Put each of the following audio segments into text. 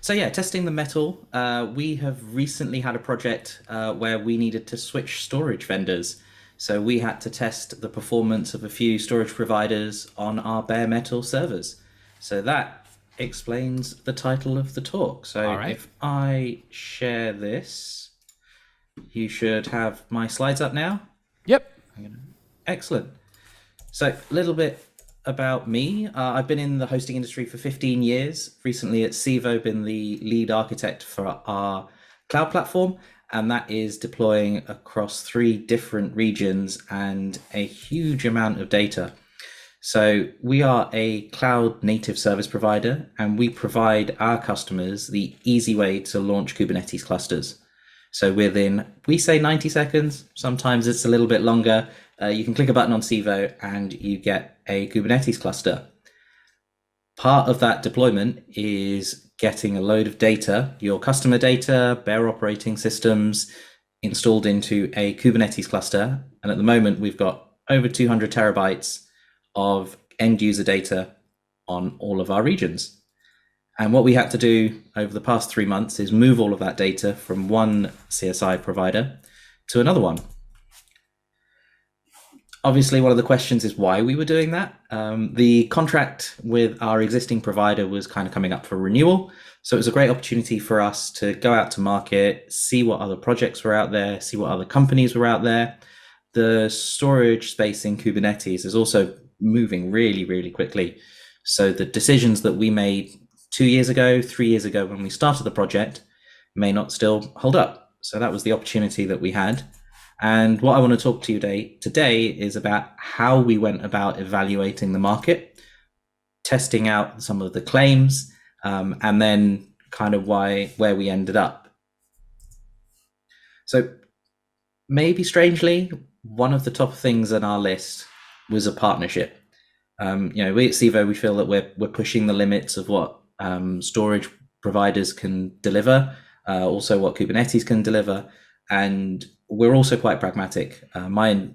So yeah, testing the Mettle. We have recently had a project where we needed to switch storage vendors. So we had to test the performance of a few storage providers on our bare metal servers. So that explains the title of the talk. All So right. if I share this, you should have my slides up now. Yep. Excellent. So, a little bit about me. I've been in the hosting industry for 15 years. Recently at Civo, been the lead architect for our cloud platform, and that is deploying across 3 different regions and a huge amount of data. So, we are a cloud native service provider, and we provide our customers the easy way to launch Kubernetes clusters. So within, we say 90 seconds, sometimes it's a little bit longer. You can click a button on Civo and you get a Kubernetes cluster. Part of that deployment is getting a load of data, your customer data, bare operating systems, installed into a Kubernetes cluster. And at the moment, we've got over 200 terabytes of end user data on all of our regions. And what we had to do over the past 3 months is move all of that data from one CSI provider to another one. Obviously, one of the questions is why we were doing that. The contract with our existing provider was kind of coming up for renewal. So it was a great opportunity for us to go out to market, see what other projects were out there, see what other companies were out there. The storage space in Kubernetes is also moving really, really quickly. So the decisions that we made 2 years ago, 3 years ago when we started the project may not still hold up. So that was the opportunity that we had. And what I want to talk to you today is about how we went about evaluating the market, testing out some of the claims, and then kind of where we ended up. So maybe strangely, one of the top things on our list was a partnership. We at Civo, we feel that we're pushing the limits of what storage providers can deliver, also what Kubernetes can deliver, and we're also quite pragmatic. My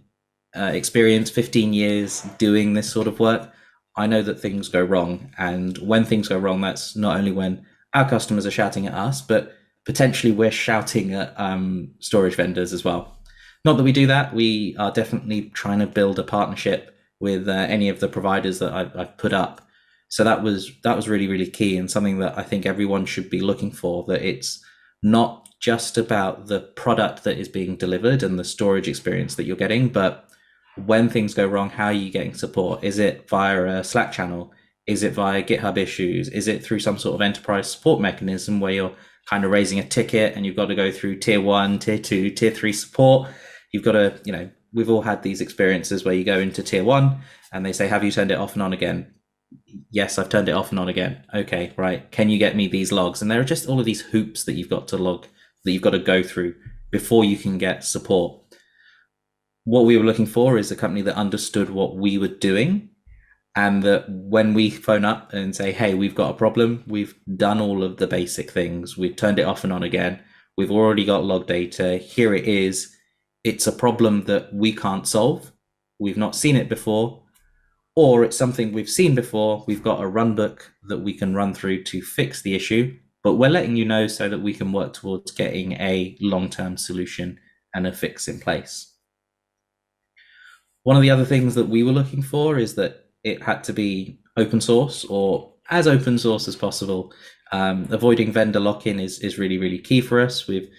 experience, 15 years doing this sort of work, I know that things go wrong, and when things go wrong, that's not only when our customers are shouting at us, but potentially we're shouting at storage vendors as well. Not that we do that. We are definitely trying to build a partnership with any of the providers that I've put up. So that was really, really key, and something that I think everyone should be looking for, that it's not just about the product that is being delivered and the storage experience that you're getting, but when things go wrong, how are you getting support? Is it via a Slack channel? Is it via GitHub issues? Is it through some sort of enterprise support mechanism where you're kind of raising a ticket and you've got to go through tier 1, tier 2, tier 3 support? You've got to, we've all had these experiences where you go into tier 1 and they say, have you turned it off and on again? Yes, I've turned it off and on again. Okay, right. Can you get me these logs? And there are just all of these hoops that you've got to log, that you've got to go through before you can get support. What we were looking for is a company that understood what we were doing, and that when we phone up and say, hey, we've got a problem, we've done all of the basic things. We've turned it off and on again. We've already got log data. Here it is. It's a problem that we can't solve. We've not seen it before, or it's something we've seen before. We've got a run book that we can run through to fix the issue, but we're letting you know so that we can work towards getting a long-term solution and a fix in place. One of the other things that we were looking for is that it had to be open source, or as open source as possible. Avoiding vendor lock-in is really, really key for us. We've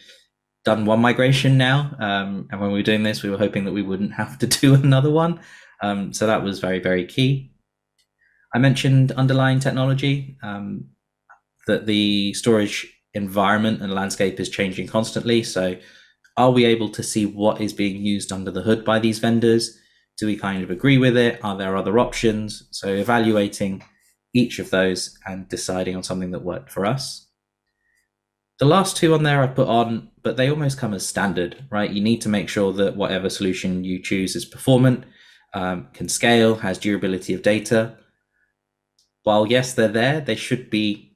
done one migration now, and when we were doing this, we were hoping that we wouldn't have to do another one. So that was very, very key. I mentioned underlying technology, that the storage environment and landscape is changing constantly. So are we able to see what is being used under the hood by these vendors? Do we kind of agree with it? Are there other options? So evaluating each of those and deciding on something that worked for us. The last two on there I put on, but they almost come as standard, right? You need to make sure that whatever solution you choose is performant, can scale, has durability of data. While yes, they're there, they should be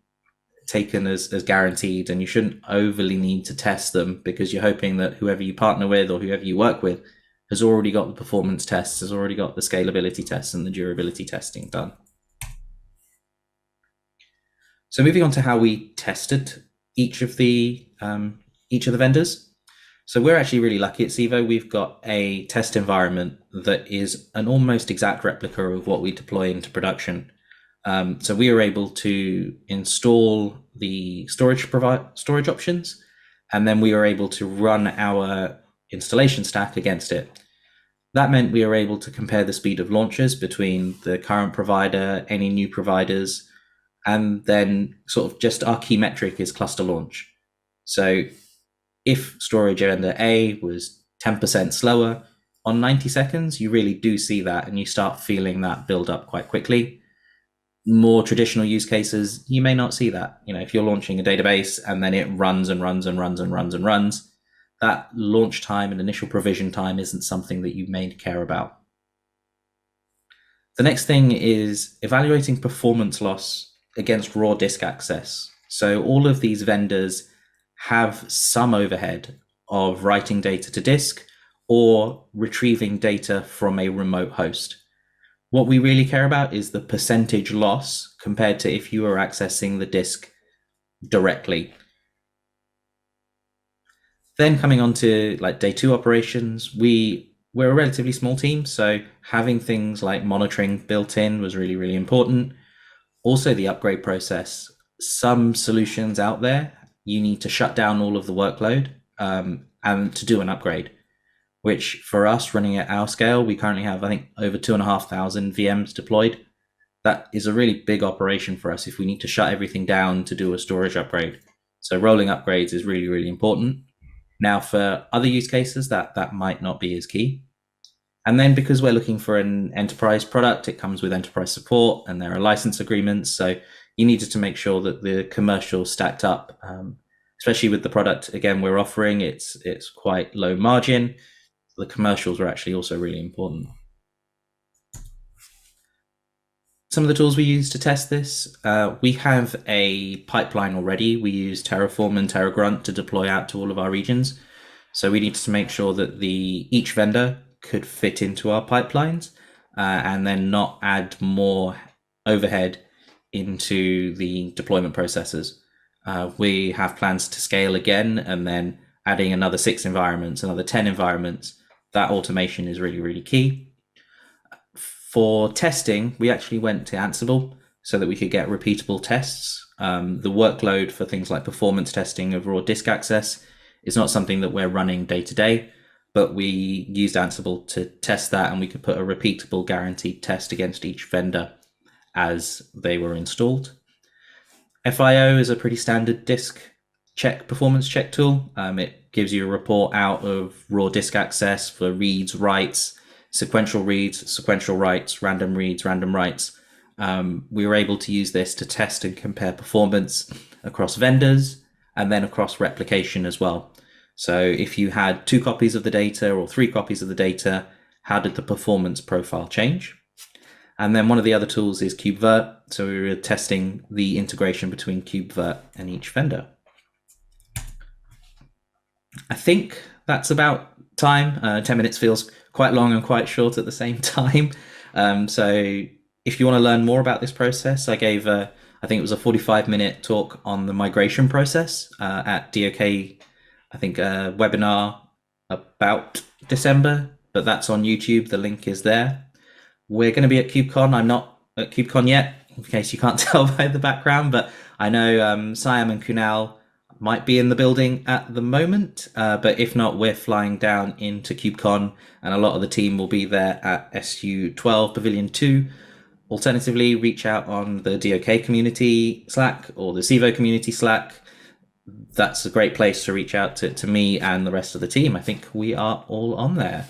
taken as guaranteed, and you shouldn't overly need to test them, because you're hoping that whoever you partner with or whoever you work with has already got the performance tests, has already got the scalability tests and the durability testing done. So moving on to how we tested each of the vendors. So we're actually really lucky at Civo. We've got a test environment that is an almost exact replica of what we deploy into production. So we were able to install the storage options, and then we were able to run our installation stack against it. That meant we were able to compare the speed of launches between the current provider, any new providers, and then sort of just our key metric is cluster launch. So if storage vendor A was 10% slower on 90 seconds, you really do see that and you start feeling that build up quite quickly. More traditional use cases, you may not see that. If you're launching a database and then it runs and runs and runs and runs and runs, that launch time and initial provision time isn't something that you may care about. The next thing is evaluating performance loss against raw disk access. So all of these vendors have some overhead of writing data to disk or retrieving data from a remote host. What we really care about is the percentage loss compared to if you were accessing the disk directly. Then coming on to like day two operations, we're a relatively small team, so having things like monitoring built in was really, really important. Also the upgrade process. Some solutions out there, you need to shut down all of the workload and to do an upgrade, which for us running at our scale, we currently have, I think, over 2,500 VMs deployed. That is a really big operation for us if we need to shut everything down to do a storage upgrade. So rolling upgrades is really, really important. Now for other use cases, that might not be as key. And then because we're looking for an enterprise product, it comes with enterprise support and there are license agreements. So you needed to make sure that the commercial stacked up, especially with the product, again, we're offering, it's quite low margin. The commercials were actually also really important. Some of the tools we use to test this, we have a pipeline already. We use Terraform and TerraGrunt to deploy out to all of our regions. So we needed to make sure that each vendor could fit into our pipelines and then not add more overhead into the deployment processes. We have plans to scale again and then adding another 6 environments, another 10 environments. That automation is really, really key. For testing, we actually went to Ansible so that we could get repeatable tests. The workload for things like performance testing of raw disk access is not something that we're running day to day, but we used Ansible to test that, and we could put a repeatable guaranteed test against each vendor as they were installed. FIO is a pretty standard disk performance check tool. It gives you a report out of raw disk access for reads, writes, sequential reads, sequential writes, random reads, random writes. We were able to use this to test and compare performance across vendors and then across replication as well. So if you had 2 copies of the data or 3 copies of the data, how did the performance profile change? And then one of the other tools is KubeVirt. So we were testing the integration between KubeVirt and each vendor. I think that's about time. 10 minutes feels quite long and quite short at the same time. So if you want to learn more about this process, I gave I think it was a 45-minute talk on the migration process at DOK, I think a webinar about December, but that's on YouTube. The link is there. We're going to be at KubeCon. I'm not at KubeCon yet, in case you can't tell by the background, but I know Siam and Kunal might be in the building at the moment, but if not, we're flying down into KubeCon, and a lot of the team will be there at SU12 Pavilion 2. Alternatively, reach out on the DOK community Slack or the Civo community Slack. That's a great place to reach out to me and the rest of the team. I think we are all on there.